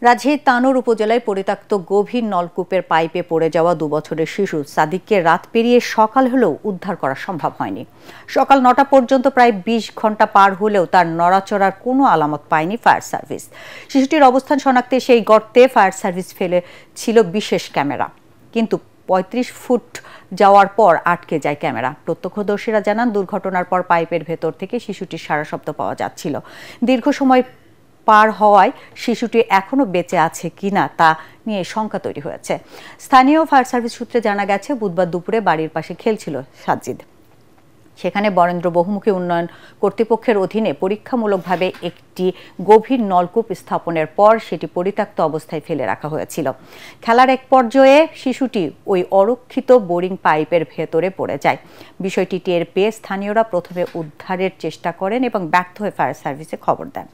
রাজশাহীর তানোর উপজেলায় পরিত্যক্ত গভীর নলকূপের পাইপে পড়ে যাওয়া ২ বছরের শিশু সাদিককে রাত পেরিয়ে সকাল হলেও উদ্ধার করা সম্ভব হয়নি। সকাল ৯টা পর্যন্ত প্রায় ২০ ঘণ্টা পার হলেও তার নড়াচড়ার কোনো আলামত পায়নি ফায়ার সার্ভিস। শিশুটির অবস্থান শনাক্তে সেই গর্তে ফায়ার সার্ভিস ফেলেছিল বিশেষ ক্যামেরা, কিন্তু ৩৫ ফুট যাওয়ার পর আটকে যায় ক্যামেরা। প্রত্যক্ষদর্শীরা জানান, দুর্ঘটনার পর পাইপের ভেতর থেকে শিশুটির সারা শব্দ পাওয়া যাচ্ছিল। দীর্ঘ সময় পার হওয়ায় শিশুটি এখনো বেঁচে আছে কিনা তা নিয়ে শঙ্কা তৈরি হয়েছে। স্থানীয় ফায়ার সার্ভিস সূত্রে জানা গেছে, বুধবার দুপুরে বাড়ির পাশে খেলছিল সাজিদ। সেখানে বরেন্দ্র বহুমুখী উন্নয়ন কর্তৃপক্ষের অধীনে পরীক্ষামূলকভাবে একটি গভীর নলকূপ স্থাপনের পর সেটি পরিত্যক্ত অবস্থায় ফেলে রাখা হয়েছিল। খেলার এক পর্যায়ে শিশুটি ওই অরক্ষিত বোরিং পাইপের ভেতরে পড়ে যায়। বিষয়টি টের পেয়ে স্থানীয়রা প্রথমে উদ্ধারের চেষ্টা করেন এবং ব্যর্থ হয়ে ফায়ার সার্ভিসে খবর দেন।